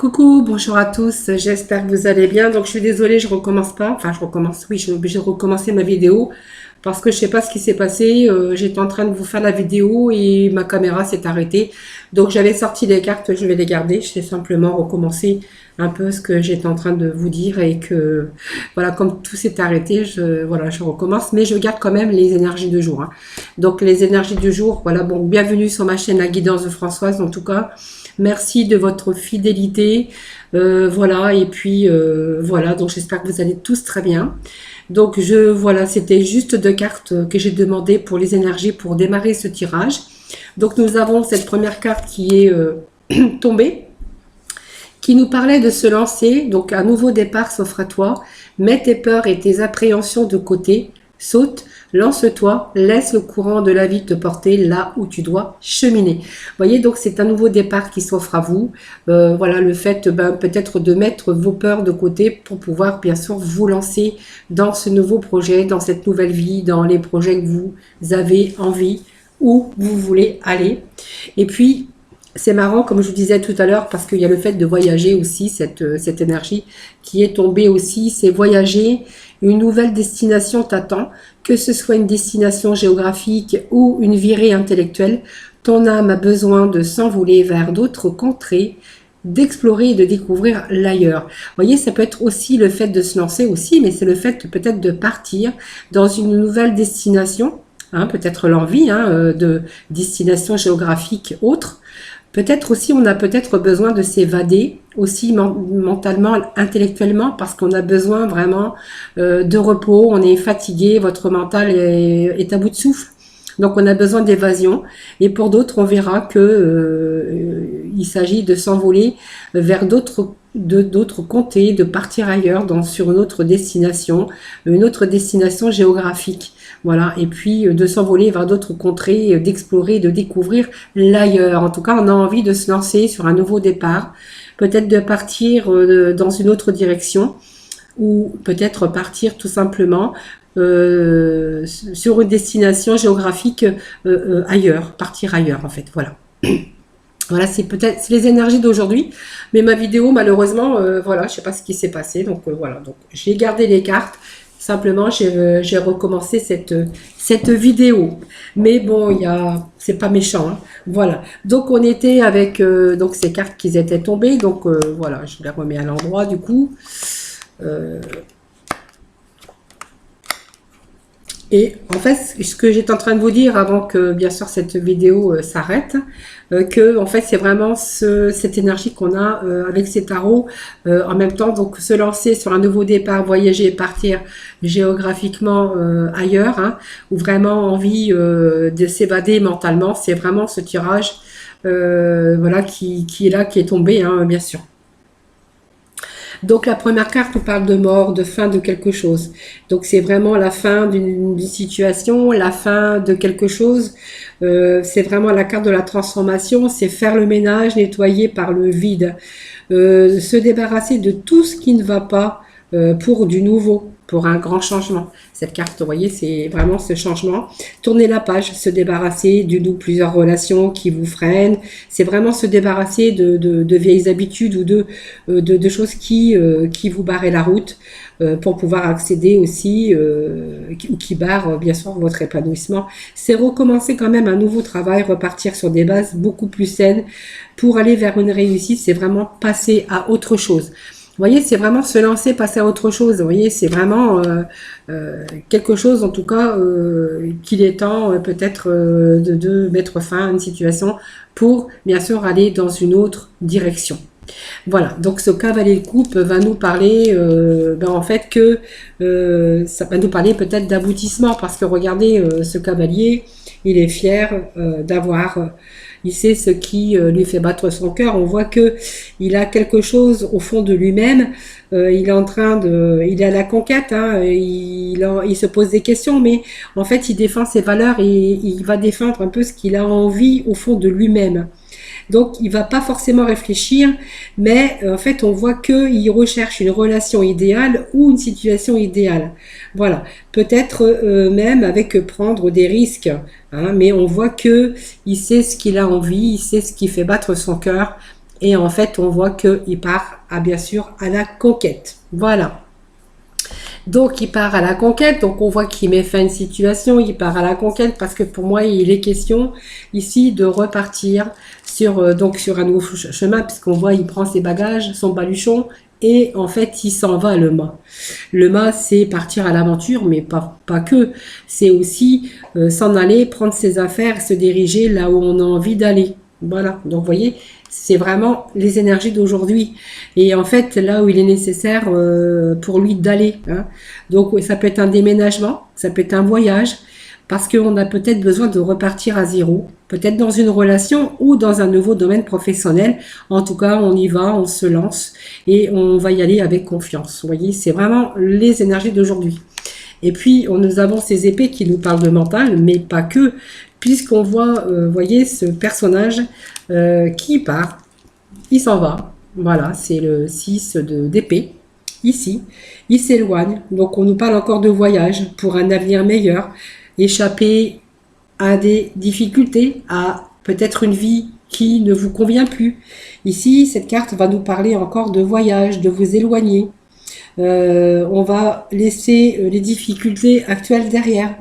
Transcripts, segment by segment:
Coucou, bonjour à tous, j'espère que vous allez bien. Donc je suis désolée, je recommence pas. Enfin, je recommence, oui, je suis obligée de recommencer ma vidéo parce que je sais pas ce qui s'est passé. J'étais en train de vous faire la vidéo et ma caméra s'est arrêtée. Donc j'avais sorti les cartes, je vais les garder. Je vais simplement recommencer un peu ce que j'étais en train de vous dire et que voilà, comme tout s'est arrêté, je recommence, mais je garde quand même les énergies du jour, hein. Donc les énergies du jour, voilà, bon, bienvenue sur ma chaîne La Guidance de Françoise en tout cas. Merci de votre fidélité. Voilà, et puis voilà, donc j'espère que vous allez tous très bien. Donc voilà, c'était juste deux cartes que j'ai demandé pour les énergies pour démarrer ce tirage. Donc nous avons cette première carte qui est tombée, qui nous parlait de se lancer. Donc un nouveau départ s'offre à toi. Mets tes peurs et tes appréhensions de côté. Saute, lance-toi, laisse le courant de la vie te porter là où tu dois cheminer. Vous voyez, donc c'est un nouveau départ qui s'offre à vous. Voilà, le fait peut-être de mettre vos peurs de côté pour pouvoir bien sûr vous lancer dans ce nouveau projet, dans cette nouvelle vie, dans les projets que vous avez envie, où vous voulez aller. Et puis, c'est marrant, comme je vous disais tout à l'heure, parce qu'il y a le fait de voyager aussi, cette énergie qui est tombée aussi, c'est voyager, une nouvelle destination t'attend, que ce soit une destination géographique ou une virée intellectuelle, ton âme a besoin de s'envoler vers d'autres contrées, d'explorer et de découvrir l'ailleurs. Vous voyez, ça peut être aussi le fait de se lancer aussi, mais c'est le fait peut-être de partir dans une nouvelle destination, hein, peut-être l'envie de destination géographique autre. Peut-être aussi, on a peut-être besoin de s'évader, aussi mentalement, intellectuellement, parce qu'on a besoin vraiment de repos, on est fatigué, votre mental est à bout de souffle. Donc, on a besoin d'évasion. Et pour d'autres, on verra que il s'agit de s'envoler vers d'autres comtés, de partir ailleurs, sur une autre destination géographique. Voilà, et puis de s'envoler vers d'autres contrées, d'explorer, de découvrir l'ailleurs. En tout cas, on a envie de se lancer sur un nouveau départ, peut-être de partir dans une autre direction, ou peut-être partir tout simplement sur une destination géographique ailleurs, partir ailleurs en fait, voilà. Voilà, c'est les énergies d'aujourd'hui, mais ma vidéo malheureusement, voilà, je sais pas ce qui s'est passé, donc voilà, donc j'ai gardé les cartes. Simplement, j'ai recommencé cette vidéo. Mais bon, c'est pas méchant, hein. Voilà. Donc, on était avec donc ces cartes qui étaient tombées. Donc, voilà, je les remets à l'endroit du coup. Et en fait, ce que j'étais en train de vous dire avant que, bien sûr, cette vidéo s'arrête, que en fait, c'est vraiment cette énergie qu'on a avec ces tarots en même temps. Donc, se lancer sur un nouveau départ, voyager, partir géographiquement ailleurs, hein, ou vraiment envie de s'évader mentalement. C'est vraiment ce tirage, voilà, qui est là, qui est tombé, hein, bien sûr. Donc la première carte nous parle de mort, de fin de quelque chose. Donc c'est vraiment la fin d'une situation, la fin de quelque chose. C'est vraiment la carte de la transformation, c'est faire le ménage, nettoyer par le vide. Se débarrasser de tout ce qui ne va pas pour du nouveau, pour un grand changement. Cette carte, vous voyez, c'est vraiment ce changement. Tourner la page, se débarrasser d'une ou plusieurs relations qui vous freinent. C'est vraiment se débarrasser de vieilles habitudes ou de choses qui vous barrent la route pour pouvoir accéder aussi, ou qui barrent bien sûr votre épanouissement. C'est recommencer quand même un nouveau travail, repartir sur des bases beaucoup plus saines pour aller vers une réussite. C'est vraiment passer à autre chose. Vous voyez, c'est vraiment se lancer, passer à autre chose. Vous voyez, c'est vraiment quelque chose, en tout cas, qu'il est temps peut-être de mettre fin à une situation pour, bien sûr, aller dans une autre direction. Voilà, donc ce cavalier de coupe va nous parler, en fait, ça va nous parler peut-être d'aboutissement, parce que regardez, ce cavalier, il est fier d'avoir... il sait ce qui lui fait battre son cœur. On voit que il a quelque chose au fond de lui-même. Il est à la conquête. Hein, il se pose des questions, mais en fait, il défend ses valeurs et il va défendre un peu ce qu'il a envie au fond de lui-même. Donc, il va pas forcément réfléchir, mais en fait, on voit qu'il recherche une relation idéale ou une situation idéale. Voilà, peut-être même avec prendre des risques, hein, mais on voit que il sait ce qu'il a envie, il sait ce qui fait battre son cœur Et en fait, on voit qu'il part, bien sûr, à la conquête. Voilà. Donc, il part à la conquête. Donc, on voit qu'il met fin à une situation. Il part à la conquête parce que pour moi, il est question ici de repartir sur, donc, sur un nouveau chemin, puisqu'on voit, il prend ses bagages, son baluchon, et en fait, il s'en va, le mât. Le mât, c'est partir à l'aventure, mais pas que. C'est aussi s'en aller, prendre ses affaires, se diriger là où on a envie d'aller. Voilà. Donc, vous voyez, c'est vraiment les énergies d'aujourd'hui. Et en fait, là où il est nécessaire pour lui d'aller. Hein. Donc, ça peut être un déménagement, ça peut être un voyage, parce qu'on a peut-être besoin de repartir à zéro, peut-être dans une relation ou dans un nouveau domaine professionnel. En tout cas, on y va, on se lance et on va y aller avec confiance. Vous voyez, c'est vraiment les énergies d'aujourd'hui. Et puis, nous avons ces épées qui nous parlent de mental, mais pas que, puisqu'on voit, voyez, ce personnage qui part, il s'en va. Voilà, c'est le 6 d'épée. Ici, il s'éloigne. Donc, on nous parle encore de voyage pour un avenir meilleur, échapper à des difficultés, à peut-être une vie qui ne vous convient plus. Ici, cette carte va nous parler encore de voyage, de vous éloigner. On va laisser les difficultés actuelles derrière.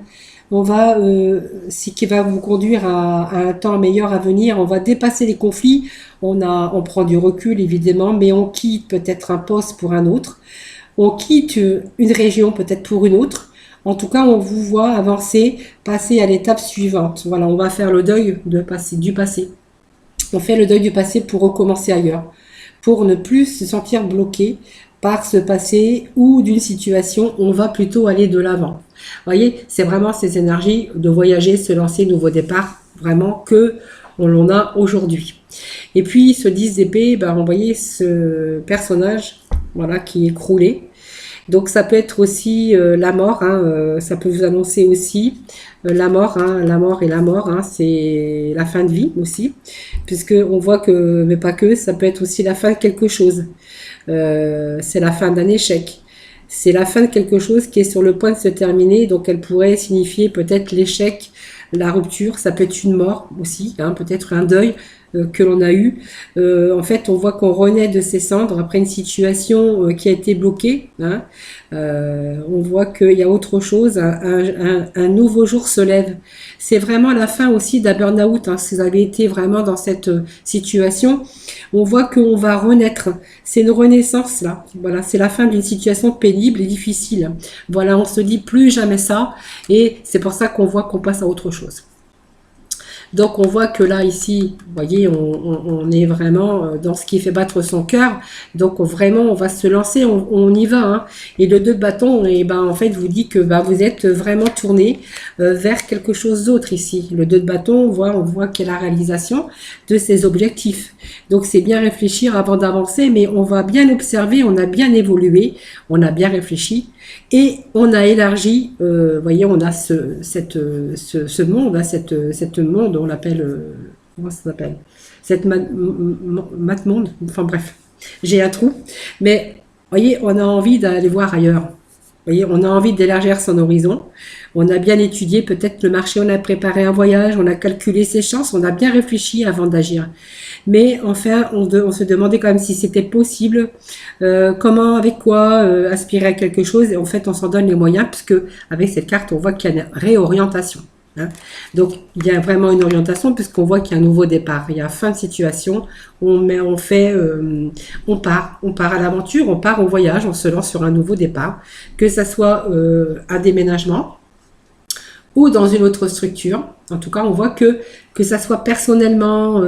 On va, ce qui va vous conduire à un temps meilleur à venir. On va dépasser les conflits. On prend du recul évidemment, mais on quitte peut-être un poste pour un autre. On quitte une région peut-être pour une autre. En tout cas, on vous voit avancer, passer à l'étape suivante. Voilà, on va faire le deuil du passé. On fait le deuil du passé pour recommencer ailleurs, pour ne plus se sentir bloqué par ce passé ou d'une situation. On va plutôt aller de l'avant. Vous voyez, c'est vraiment ces énergies de voyager, se lancer, nouveau départ, vraiment que on l'en a aujourd'hui. Et puis, ce 10 d'épée, vous voyez ce personnage, voilà, qui est écroulé. Donc ça peut être aussi la mort, hein, ça peut vous annoncer aussi la mort, hein, la mort et la mort, hein, c'est la fin de vie aussi, puisque on voit que, mais pas que, ça peut être aussi la fin de quelque chose. C'est la fin d'un échec. C'est la fin de quelque chose qui est sur le point de se terminer, donc elle pourrait signifier peut-être l'échec, la rupture, ça peut être une mort aussi, hein, peut-être un deuil que l'on a eu. En fait, on voit qu'on renaît de ses cendres après une situation qui a été bloquée. Hein. On voit qu'il y a autre chose, un nouveau jour se lève. C'est vraiment la fin aussi d'un burn-out. Hein. Si vous avez été vraiment dans cette situation, on voit qu'on va renaître. C'est une renaissance là. Voilà, c'est la fin d'une situation pénible et difficile. Voilà, on se dit plus jamais ça, et c'est pour ça qu'on voit qu'on passe à autre chose. Donc on voit que là ici, vous voyez, on est vraiment dans ce qui fait battre son cœur. Donc vraiment, on va se lancer, on y va. Hein. Et le 2 de bâton, en fait, vous dit que vous êtes vraiment tourné vers quelque chose d'autre ici. Le 2 de bâton, on voit qu'il y a la réalisation de ses objectifs. Donc c'est bien réfléchir avant d'avancer, mais on va bien observer, on a bien évolué, on a bien réfléchi. Et on a élargi, voyez, on a ce monde, hein, cette monde, on l'appelle, comment ça s'appelle, cette monde, enfin bref, j'ai un trou, mais voyez, on a envie d'aller voir ailleurs. Voyez, on a envie d'élargir son horizon. On a bien étudié peut-être le marché, on a préparé un voyage, on a calculé ses chances, on a bien réfléchi avant d'agir. Mais enfin, on se demandait quand même si c'était possible, comment, avec quoi, aspirer à quelque chose. Et en fait, on s'en donne les moyens, puisque avec cette carte, on voit qu'il y a une réorientation. Hein. Donc, il y a vraiment une orientation, puisqu'on voit qu'il y a un nouveau départ. Il y a fin de situation, on part à l'aventure, on part au voyage, on se lance sur un nouveau départ. Que ça soit un déménagement, ou dans une autre structure. En tout cas, on voit que ça soit personnellement,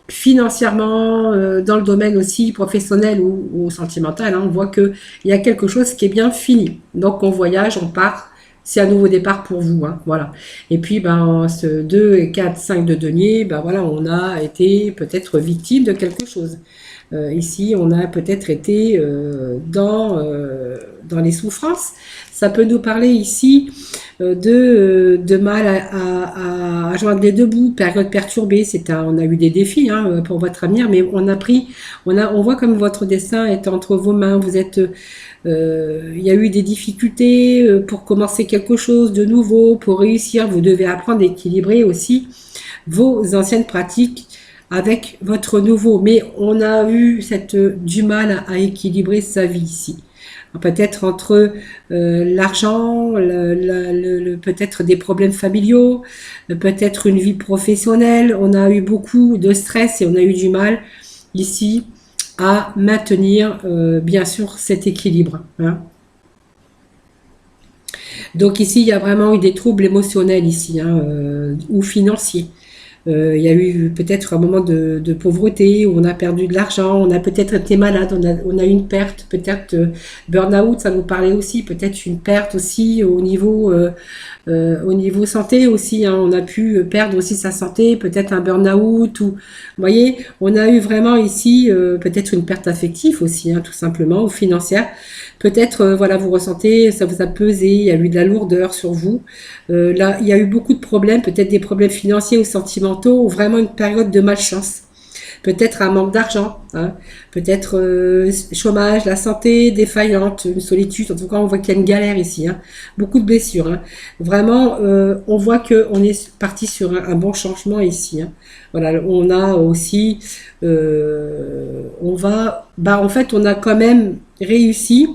financièrement, dans le domaine aussi professionnel ou sentimental, hein, on voit qu'il y a quelque chose qui est bien fini. Donc, on voyage, on part, c'est un nouveau départ pour vous. Hein, voilà. Et puis, ce 2, 4, 5 de denier, voilà, on a été peut-être victime de quelque chose. Ici, on a peut-être été dans les souffrances. Ça peut nous parler ici de mal à joindre les deux bouts, période perturbée. On a eu des défis hein, pour votre avenir, mais on voit comme votre destin est entre vos mains. Vous êtes, il y a eu des difficultés pour commencer quelque chose de nouveau, pour réussir. Vous devez apprendre à équilibrer aussi vos anciennes pratiques avec votre nouveau. Mais on a eu du mal à équilibrer sa vie ici. Peut-être entre l'argent, peut-être des problèmes familiaux, peut-être une vie professionnelle. On a eu beaucoup de stress et on a eu du mal ici à maintenir bien sûr cet équilibre. Hein. Donc ici, il y a vraiment eu des troubles émotionnels ici, hein, ou financiers. Il y a eu peut-être un moment de pauvreté où on a perdu de l'argent, on a peut-être été malade, on a eu une perte, peut-être burn-out, ça vous parlait aussi, peut-être une perte aussi au niveau santé aussi, hein, on a pu perdre aussi sa santé, peut-être un burn-out, ou, vous voyez, on a eu vraiment ici peut-être une perte affective aussi, hein, tout simplement, ou financière. Peut-être, voilà, vous ressentez, ça vous a pesé, il y a eu de la lourdeur sur vous. Là, il y a eu beaucoup de problèmes, peut-être des problèmes financiers ou sentimentaux, ou vraiment une période de malchance. Peut-être un manque d'argent, hein, peut-être chômage, la santé défaillante, une solitude. En tout cas, on voit qu'il y a une galère ici, hein, beaucoup de blessures. Hein. Vraiment, on voit qu'on est parti sur un bon changement ici. Hein. Voilà, on a aussi, en fait, on a quand même réussi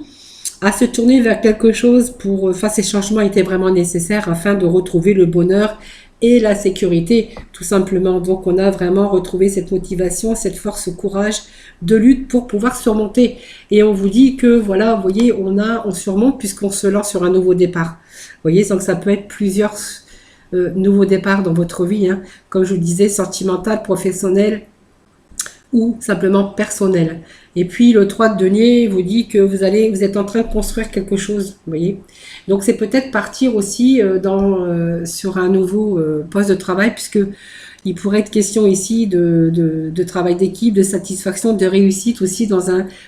à se tourner vers quelque chose enfin, ces changements étaient vraiment nécessaires afin de retrouver le bonheur et la sécurité, tout simplement. Donc, on a vraiment retrouvé cette motivation, cette force, ce courage de lutte pour pouvoir surmonter. Et on vous dit que, voilà, vous voyez, on surmonte puisqu'on se lance sur un nouveau départ. Vous voyez, donc ça peut être plusieurs nouveaux départs dans votre vie, hein. Comme je vous disais, sentimental, professionnel, ou simplement personnel. Et puis le 3 de denier vous dit que vous êtes en train de construire quelque chose, vous voyez. Donc c'est peut-être partir aussi sur un nouveau poste de travail, puisque il pourrait être question ici de travail d'équipe, de satisfaction, de réussite aussi dans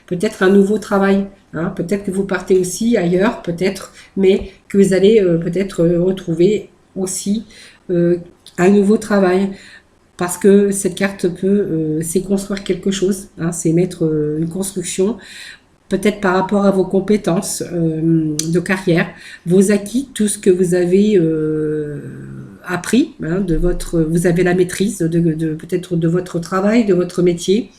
peut-être un nouveau travail. Hein. Peut-être que vous partez aussi ailleurs, peut-être, mais que vous allez peut-être retrouver aussi un nouveau travail. Parce que cette carte c'est construire quelque chose, hein, c'est mettre une construction, peut-être par rapport à vos compétences de carrière, vos acquis, tout ce que vous avez appris, hein, vous avez la maîtrise peut-être de votre travail, de votre métier.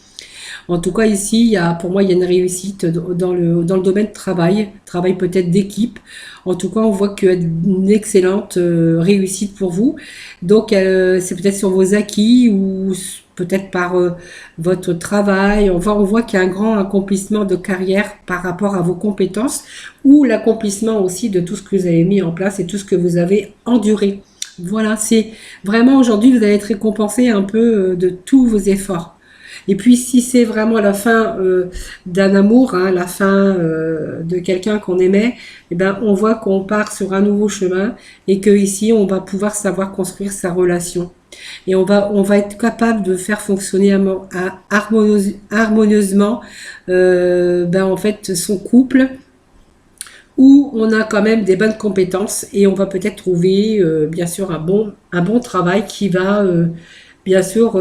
En tout cas, ici, pour moi, il y a une réussite dans le domaine de travail peut-être d'équipe. En tout cas, on voit qu'il y a une excellente réussite pour vous. Donc, c'est peut-être sur vos acquis ou peut-être par votre travail. Enfin, on voit qu'il y a un grand accomplissement de carrière par rapport à vos compétences ou l'accomplissement aussi de tout ce que vous avez mis en place et tout ce que vous avez enduré. Voilà, c'est vraiment aujourd'hui, vous allez être récompensé un peu de tous vos efforts. Et puis si c'est vraiment la fin d'un amour, hein, la fin de quelqu'un qu'on aimait, eh ben, on voit qu'on part sur un nouveau chemin et que ici on va pouvoir savoir construire sa relation. Et on va être capable de faire fonctionner harmonieusement en fait son couple, où on a quand même des bonnes compétences et on va peut-être trouver bien sûr un bon travail qui va bien sûr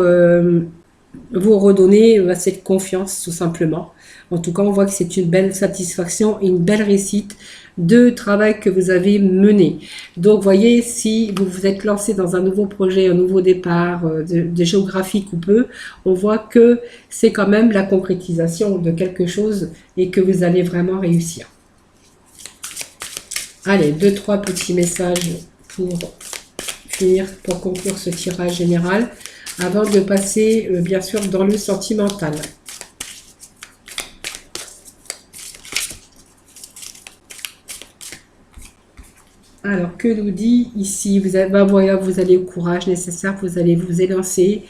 vous redonner cette confiance tout simplement. En tout cas, on voit que c'est une belle satisfaction et une belle réussite de travail que vous avez mené. Donc, voyez, si vous vous êtes lancé dans un nouveau projet, un nouveau départ, de géographique ou peu, on voit que c'est quand même la concrétisation de quelque chose et que vous allez vraiment réussir. Allez, 2-3 petits messages pour finir, pour conclure ce tirage général, avant de passer, bien sûr, dans le sentimental. Alors, que nous dit ici? Voilà, vous allez au courage nécessaire, vous allez vous élancer.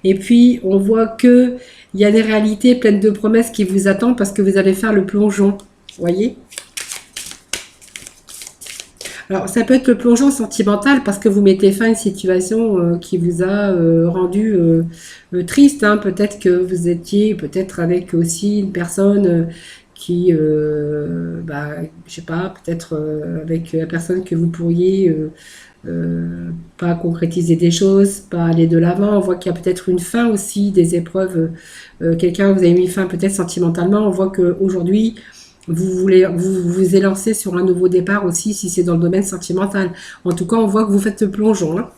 Et puis, on voit qu'il y a des réalités pleines de promesses qui vous attendent parce que vous allez faire le plongeon. Voyez? Alors, ça peut être le plongeon sentimental parce que vous mettez fin à une situation qui vous a rendu triste. Hein. Peut-être que vous étiez peut-être avec aussi une personne qui, je sais pas, peut-être avec la personne que vous pourriez pas concrétiser des choses, pas aller de l'avant. On voit qu'il y a peut-être une fin aussi des épreuves. Quelqu'un vous avez mis fin peut-être sentimentalement. On voit qu'aujourd'hui, vous élancez sur un nouveau départ aussi, si c'est dans le domaine sentimental. En tout cas, on voit que vous faites le plongeon. Hein.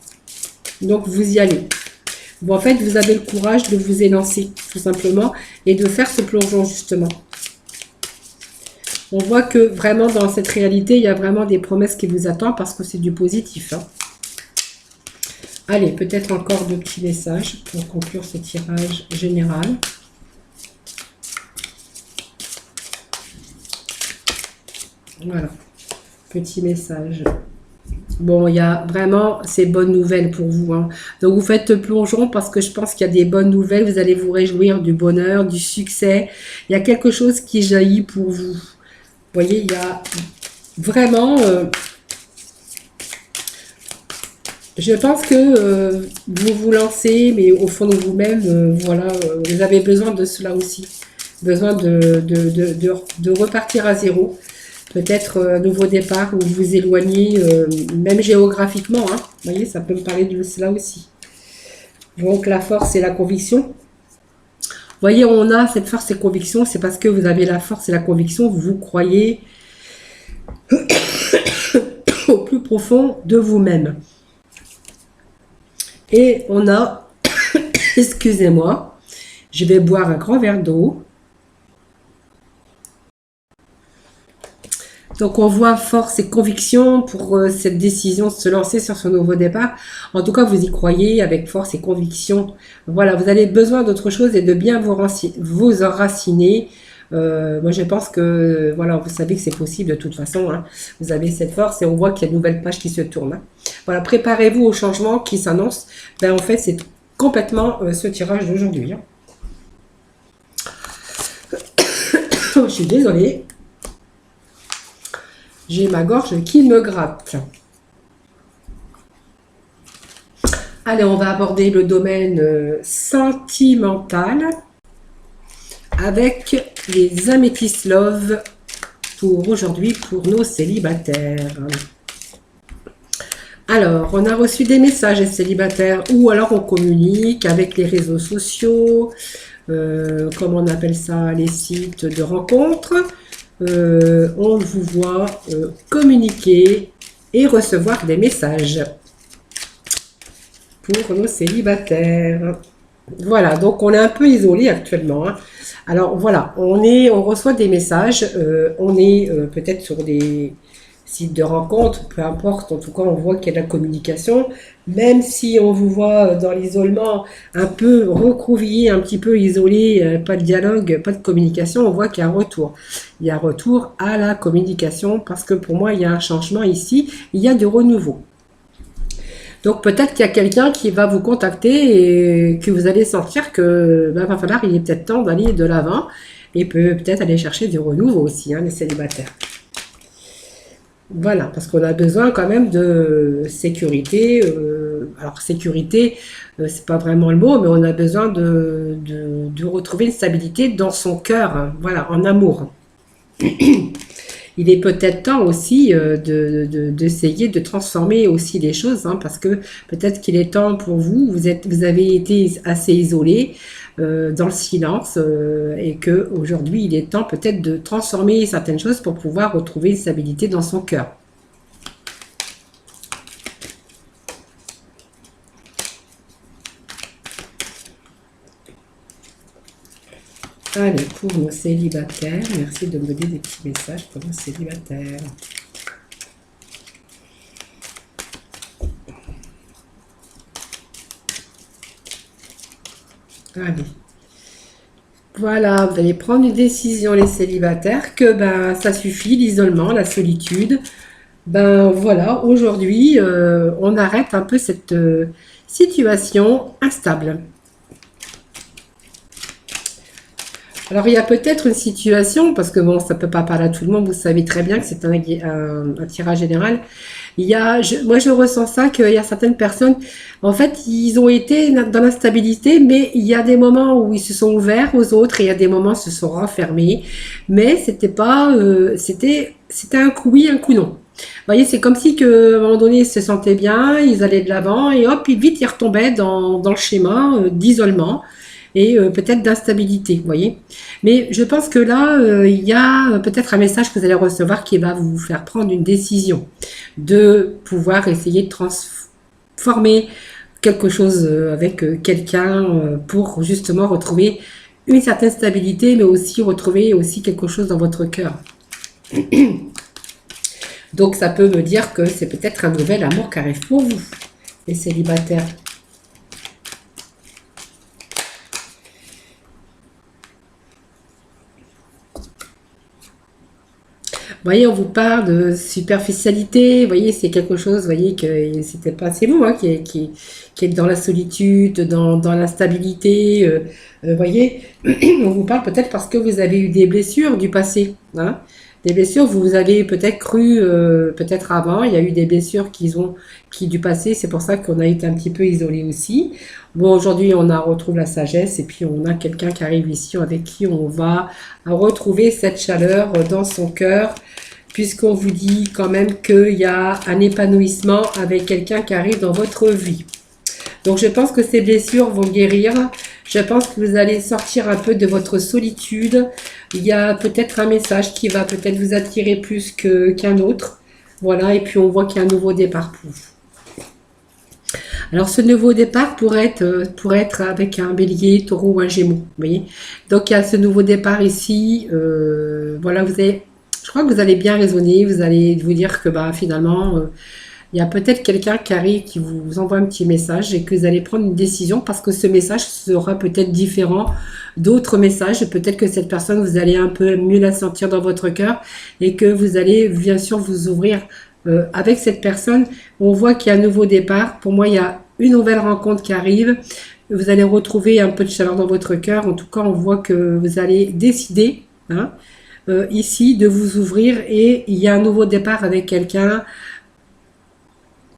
Donc, vous y allez. Bon, en fait, vous avez le courage de vous élancer, tout simplement, et de faire ce plongeon, justement. On voit que vraiment, dans cette réalité, il y a vraiment des promesses qui vous attendent parce que c'est du positif. Hein. Allez, peut-être encore deux petits messages pour conclure ce tirage général. Voilà, petit message. Bon, il y a vraiment ces bonnes nouvelles pour vous. Hein. Donc, vous faites le plongeon parce que je pense qu'il y a des bonnes nouvelles. Vous allez vous réjouir du bonheur, du succès. Il y a quelque chose qui jaillit pour vous. Vous voyez, il y a vraiment... je pense que vous vous lancez, mais au fond de vous-même, voilà, vous avez besoin de cela aussi. Besoin de repartir à zéro. Peut-être un nouveau départ ou vous éloignez, même géographiquement. Hein. Vous voyez, ça peut me parler de cela aussi. Donc, la force et la conviction. Vous voyez, on a cette force et conviction. C'est parce que vous avez la force et la conviction. Vous croyez au plus profond de vous-même. Et on a, excusez-moi, je vais boire un grand verre d'eau. Donc, on voit force et conviction pour cette décision de se lancer sur ce nouveau départ. En tout cas, vous y croyez avec force et conviction. Voilà, vous avez besoin d'autre chose et de bien vous enraciner. Moi, je pense que, voilà, vous savez que c'est possible de toute façon. Hein. Vous avez cette force et on voit qu'il y a de nouvelles pages qui se tournent. Hein. Voilà, préparez-vous au changement qui s'annonce. Ben, en fait, c'est complètement ce tirage d'aujourd'hui. Hein. Je suis désolée. J'ai ma gorge qui me gratte. Allez, on va aborder le domaine sentimental avec les Amethyst Love pour aujourd'hui, pour nos célibataires. Alors, on a reçu des messages des célibataires ou alors on communique avec les réseaux sociaux, comment on appelle ça, les sites de rencontres. On vous voit communiquer et recevoir des messages pour nos célibataires. Voilà, donc on est un peu isolé actuellement. Hein. Alors voilà, on reçoit des messages, on est peut-être sur des sites de rencontres, peu importe, en tout cas on voit qu'il y a de la communication, même si on vous voit dans l'isolement un peu recrouvillé, un petit peu isolé, pas de dialogue, pas de communication, on voit qu'il y a un retour. Il y a un retour à la communication parce que pour moi il y a un changement ici, il y a du renouveau. Donc peut-être qu'il y a quelqu'un qui va vous contacter et que vous allez sentir que va falloir, il est peut-être temps d'aller de l'avant et peut-être aller chercher du renouveau aussi, hein, les célibataires. Voilà, parce qu'on a besoin quand même de sécurité. Alors sécurité, c'est pas vraiment le mot, mais on a besoin de retrouver une stabilité dans son cœur, hein, voilà, en amour. Il est peut-être temps aussi d'essayer de transformer aussi les choses, hein, parce que peut-être qu'il est temps pour vous, vous avez été assez isolé dans le silence et que aujourd'hui il est temps peut-être de transformer certaines choses pour pouvoir retrouver une stabilité dans son cœur. Allez, pour nos célibataires, merci de me donner des petits messages pour nos célibataires. Allez. Voilà, vous allez prendre une décision, les célibataires, que ben ça suffit, l'isolement, la solitude. Ben voilà, aujourd'hui, on arrête un peu cette situation instable. Alors, il y a peut-être une situation, parce que bon, ça ne peut pas parler à tout le monde, vous savez très bien que c'est un tirage général. Moi, je ressens ça, qu'il y a certaines personnes, en fait, ils ont été dans l'instabilité, mais il y a des moments où ils se sont ouverts aux autres, et il y a des moments où ils se sont renfermés, mais c'était pas, c'était un coup oui, un coup non. Vous voyez, c'est comme si qu'à un moment donné, ils se sentaient bien, ils allaient de l'avant, et hop, vite, ils retombaient dans le schéma d'isolement et peut-être d'instabilité, vous voyez. Mais je pense que là, il y a peut-être un message que vous allez recevoir qui va vous faire prendre une décision de pouvoir essayer de transformer quelque chose avec quelqu'un pour justement retrouver une certaine stabilité, mais aussi retrouver aussi quelque chose dans votre cœur. Donc ça peut me dire que c'est peut-être un nouvel amour qui arrive pour vous, les célibataires. Vous voyez, on vous parle de superficialité, vous voyez, c'est quelque chose, vous voyez, que c'était pas, c'est vous, hein, qui est dans la solitude, dans l'instabilité, vous voyez, on vous parle peut-être parce que vous avez eu des blessures du passé, hein, des blessures, vous avez peut-être cru, peut-être avant, il y a eu des blessures qui du passé, c'est pour ça qu'on a été un petit peu isolé aussi. Bon, aujourd'hui, retrouve la sagesse et puis on a quelqu'un qui arrive ici avec qui on va retrouver cette chaleur dans son cœur, puisqu'on vous dit quand même qu'il y a un épanouissement avec quelqu'un qui arrive dans votre vie. Donc je pense que ces blessures vont guérir. Je pense que vous allez sortir un peu de votre solitude. Il y a peut-être un message qui va peut-être vous attirer plus qu'un autre. Voilà, et puis on voit qu'il y a un nouveau départ pour vous. Alors ce nouveau départ pourrait être avec un bélier, taureau ou un gémeaux. Vous voyez. Donc il y a ce nouveau départ ici. Voilà, je crois que vous allez bien raisonner. Vous allez vous dire que bah, finalement, il y a peut-être quelqu'un qui arrive, qui vous envoie un petit message et que vous allez prendre une décision parce que ce message sera peut-être différent d'autres messages. Peut-être que cette personne, vous allez un peu mieux la sentir dans votre cœur et que vous allez bien sûr vous ouvrir avec cette personne. On voit qu'il y a un nouveau départ. Pour moi, il y a une nouvelle rencontre qui arrive. Vous allez retrouver un peu de chaleur dans votre cœur. En tout cas, on voit que vous allez décider ici de vous ouvrir et il y a un nouveau départ avec quelqu'un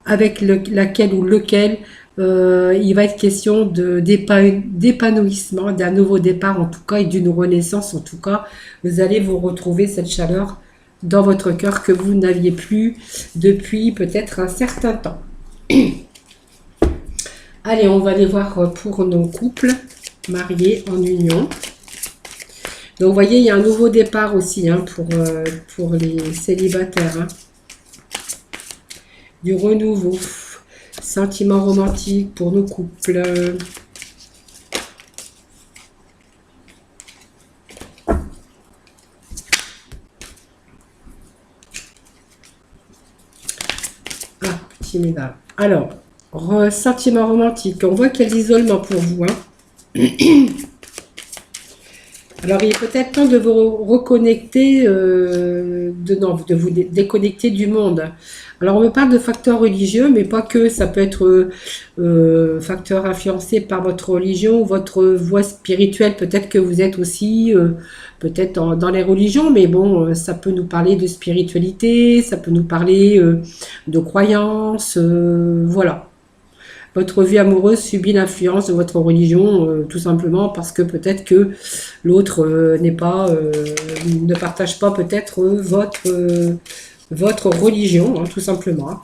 avec laquelle ou lequel il va être question d'épanouissement, d'un nouveau départ en tout cas et d'une renaissance en tout cas. Vous allez vous retrouver cette chaleur dans votre cœur que vous n'aviez plus depuis peut-être un certain temps. Allez, on va aller voir pour nos couples mariés en union. Donc, vous voyez, il y a un nouveau départ aussi pour les célibataires. Hein. Du renouveau. Sentiment romantique pour nos couples. Ah, petit médaille. Alors, sentiment romantique. On voit qu'il y a l'isolement pour vous. Hein. Alors, il est peut-être temps de vous reconnecter, de vous déconnecter du monde. Alors, on me parle de facteurs religieux, mais pas que. Ça peut être facteur influencé par votre religion, votre voie spirituelle. Peut-être que vous êtes aussi, peut-être dans les religions, mais bon, ça peut nous parler de spiritualité, ça peut nous parler de croyances, voilà. Votre vie amoureuse subit l'influence de votre religion, tout simplement parce que peut-être que l'autre ne partage pas peut-être votre religion, hein, tout simplement.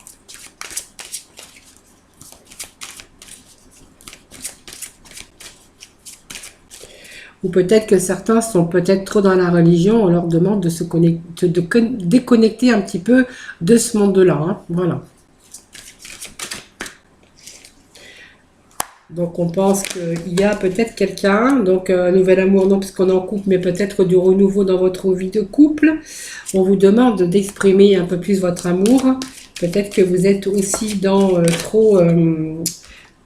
Ou peut-être que certains sont peut-être trop dans la religion, on leur demande de se connecter, de déconnecter un petit peu de ce monde-là. Hein, voilà. Donc on pense qu'il y a peut-être quelqu'un, donc un nouvel amour, non puisqu'on est en couple, mais peut-être du renouveau dans votre vie de couple. On vous demande d'exprimer un peu plus votre amour. Peut-être que vous êtes aussi dans trop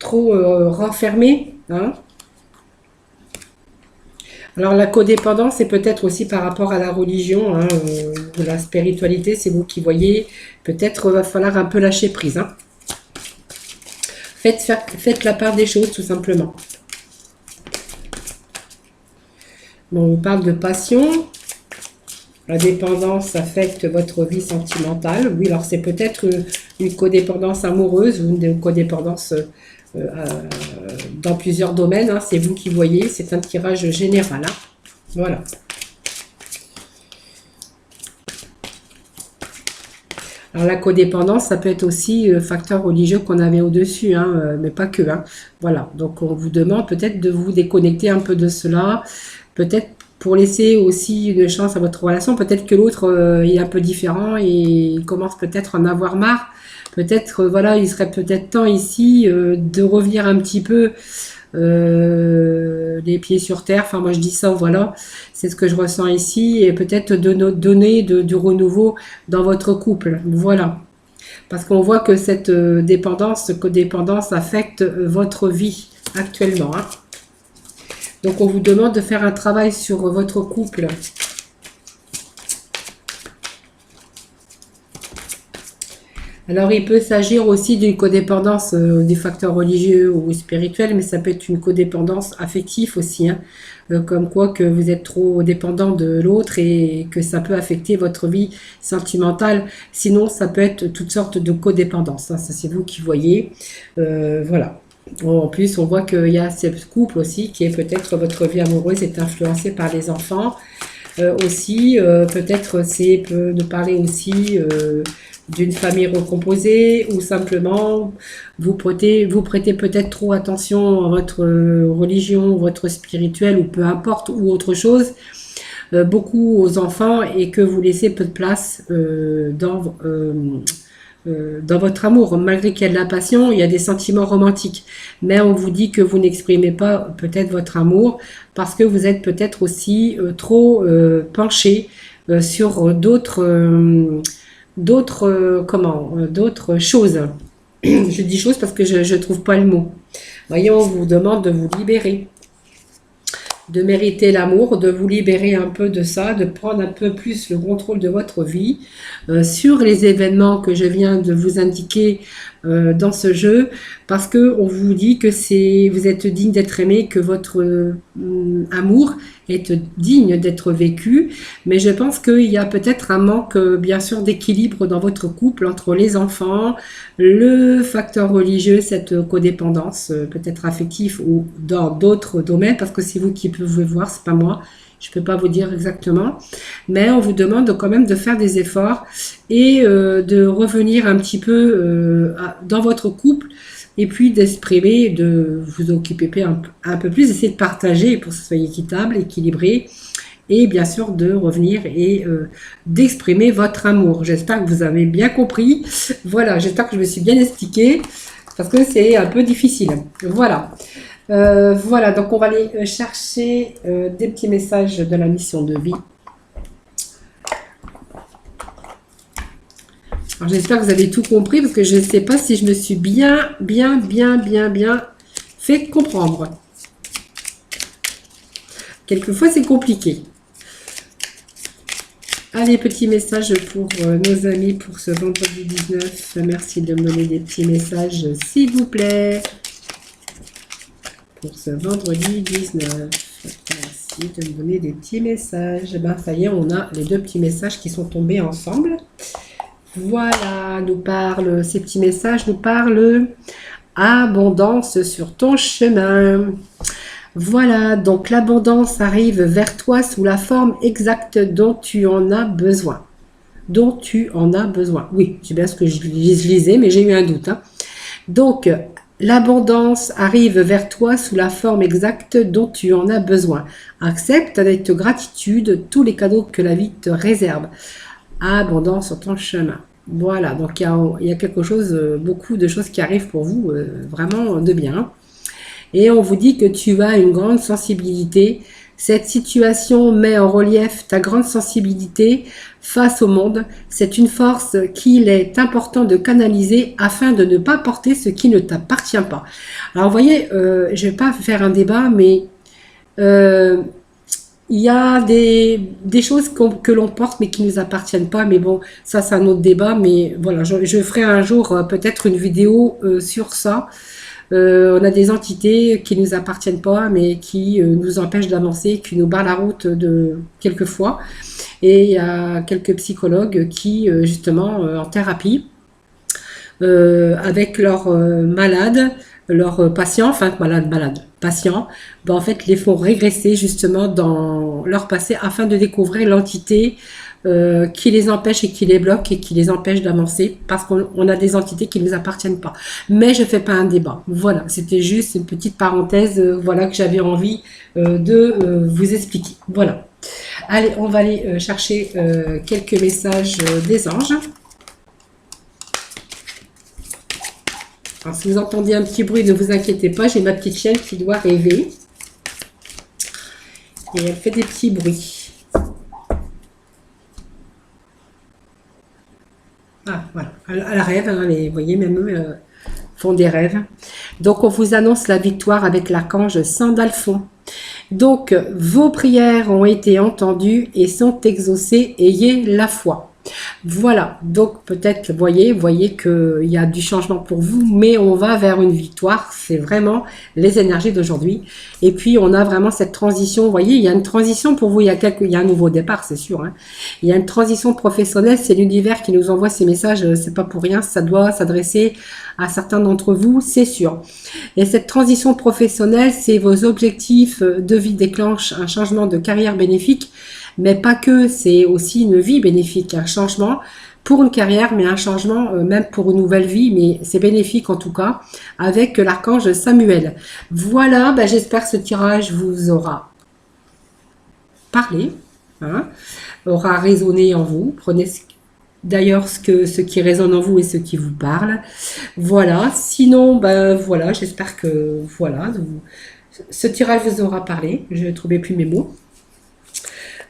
renfermé. Hein. Alors la codépendance, c'est peut-être aussi par rapport à la religion, hein, la spiritualité, c'est vous qui voyez. Peut-être va falloir un peu lâcher prise. Hein. Faites la part des choses, tout simplement. Bon, on parle de passion. La dépendance affecte votre vie sentimentale. Oui, alors c'est peut-être une codépendance amoureuse ou une codépendance dans plusieurs domaines. Hein. C'est vous qui voyez. C'est un tirage général. Hein. Voilà. Alors la codépendance, ça peut être aussi facteur religieux qu'on avait au-dessus, hein, mais pas que. Hein. Voilà, donc on vous demande peut-être de vous déconnecter un peu de cela, peut-être pour laisser aussi une chance à votre relation. Peut-être que l'autre est un peu différent et il commence peut-être à en avoir marre. Peut-être, voilà, il serait peut-être temps ici de revenir un petit peu les pieds sur terre. Enfin, moi je dis ça, voilà, c'est ce que je ressens ici. Et peut-être de donner du renouveau dans votre couple. Voilà. Parce qu'on voit que cette codépendance affecte votre vie actuellement, hein. Donc on vous demande de faire un travail sur votre couple. Alors il peut s'agir aussi d'une codépendance des facteurs religieux ou spirituels, mais ça peut être une codépendance affective aussi, hein. Comme quoi que vous êtes trop dépendant de l'autre et que ça peut affecter votre vie sentimentale. Sinon ça peut être toutes sortes de codépendance, hein. Ça c'est vous qui voyez. Voilà. En plus, on voit qu'il y a ce couple aussi qui est peut-être votre vie amoureuse est influencée par les enfants. Aussi, peut-être c'est peut nous parler aussi d'une famille recomposée ou simplement vous prêtez peut-être trop attention à votre religion, votre spirituel ou peu importe ou autre chose, beaucoup aux enfants et que vous laissez peu de place dans votre amour. Malgré qu'il y a de la passion, il y a des sentiments romantiques. Mais on vous dit que vous n'exprimez pas peut-être votre amour parce que vous êtes peut-être aussi trop penché sur d'autres choses. Je dis choses parce que je ne trouve pas le mot. Voyez, on vous demande de vous libérer, de mériter l'amour, de vous libérer un peu de ça, de prendre un peu plus le contrôle de votre vie sur les événements que je viens de vous indiquer dans ce jeu, parce que on vous dit que vous êtes digne d'être aimé, que votre amour est digne d'être vécu, mais je pense qu'il y a peut-être un manque, bien sûr, d'équilibre dans votre couple entre les enfants, le facteur religieux, cette codépendance, peut-être affective ou dans d'autres domaines, parce que c'est vous qui pouvez voir, c'est pas moi. Je ne peux pas vous dire exactement, mais on vous demande quand même de faire des efforts et de revenir un petit peu dans votre couple et puis d'exprimer, de vous occuper un peu plus, d'essayer de partager pour que ce soit équitable, équilibré et bien sûr de revenir et d'exprimer votre amour. J'espère que vous avez bien compris. Voilà, j'espère que je me suis bien expliquée parce que c'est un peu difficile. Voilà. Voilà, donc on va aller chercher des petits messages de la mission de vie. Alors j'espère que vous avez tout compris parce que je ne sais pas si je me suis bien fait comprendre. Quelquefois c'est compliqué. Allez, petit message pour nos amis pour ce vendredi 19. Merci de me donner des petits messages, s'il vous plaît. Pour ce vendredi 19. Merci de me donner des petits messages. Ben, ça y est, on a les deux petits messages qui sont tombés ensemble. Voilà, ces petits messages nous parlent abondance sur ton chemin. Voilà, donc l'abondance arrive vers toi sous la forme exacte dont tu en as besoin. Dont tu en as besoin. Oui, c'est bien ce que je lisais, mais j'ai eu un doute, hein. Donc, l'abondance arrive vers toi sous la forme exacte dont tu en as besoin. Accepte avec gratitude tous les cadeaux que la vie te réserve. Abondance sur ton chemin. Voilà, donc il y a quelque chose, beaucoup de choses qui arrivent pour vous, vraiment de bien. Et on vous dit que tu as une grande sensibilité. Cette situation met en relief ta grande sensibilité face au monde. C'est une force qu'il est important de canaliser afin de ne pas porter ce qui ne t'appartient pas. Alors vous voyez, je ne vais pas faire un débat, mais il y a des choses que l'on porte mais qui ne nous appartiennent pas. Mais bon, ça c'est un autre débat. Mais voilà, je ferai un jour peut-être une vidéo sur ça. On a des entités qui ne nous appartiennent pas, mais qui nous empêchent d'avancer, qui nous barrent la route quelquefois. Et il y a quelques psychologues qui, justement, en thérapie, avec leurs malades, leurs patients, enfin patients, ben, en fait, les font régresser justement dans leur passé afin de découvrir l'entité qui les empêche et qui les bloque et qui les empêche d'avancer parce qu'on a des entités qui ne nous appartiennent pas. Mais je ne fais pas un débat. Voilà, c'était juste une petite parenthèse voilà, que j'avais envie de vous expliquer. Voilà. Allez, on va aller chercher quelques messages des anges. Alors, si vous entendez un petit bruit, ne vous inquiétez pas, j'ai ma petite chienne qui doit rêver. Et elle fait des petits bruits. Ah, voilà, elle rêve, hein, vous voyez, même eux font des rêves. Donc, on vous annonce la victoire avec l'archange Sandalphon. Donc, vos prières ont été entendues et sont exaucées, ayez la foi. Voilà, donc peut-être, voyez qu'il y a du changement pour vous, mais on va vers une victoire, c'est vraiment les énergies d'aujourd'hui. Et puis, on a vraiment cette transition, vous voyez, il y a une transition pour vous, il y a un nouveau départ, c'est sûr. Hein. Il y a une transition professionnelle, c'est l'univers qui nous envoie ces messages, c'est pas pour rien, ça doit s'adresser à certains d'entre vous, c'est sûr. Et cette transition professionnelle, c'est vos objectifs de vie déclenchent un changement de carrière bénéfique, mais pas que, c'est aussi une vie bénéfique, un changement pour une carrière, mais un changement même pour une nouvelle vie, mais c'est bénéfique en tout cas, avec l'archange Samuel. Voilà, ben j'espère que ce tirage vous aura parlé, hein, aura résonné en vous. Prenez d'ailleurs ce qui résonne en vous et ce qui vous parle. Voilà, sinon, ben voilà, j'espère que voilà, ce tirage vous aura parlé. Je ne trouvais plus mes mots.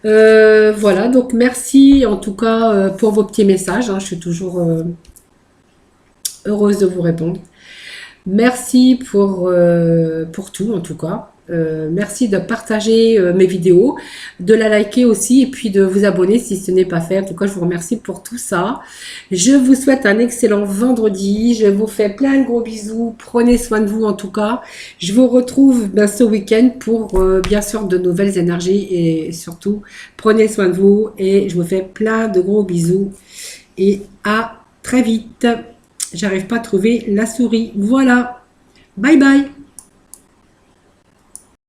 Voilà, donc merci en tout cas pour vos petits messages. Hein, je suis toujours heureuse de vous répondre. Merci pour tout en tout cas. Merci de partager mes vidéos, de la liker aussi et puis de vous abonner si ce n'est pas fait. En tout cas, je vous remercie pour tout ça. Je vous souhaite un excellent vendredi. Je vous fais plein de gros bisous. Prenez soin de vous en tout cas. Je vous retrouve ce week-end pour bien sûr de nouvelles énergies et surtout prenez soin de vous et je vous fais plein de gros bisous et à très vite. J'arrive pas à trouver la souris. Voilà. Bye bye.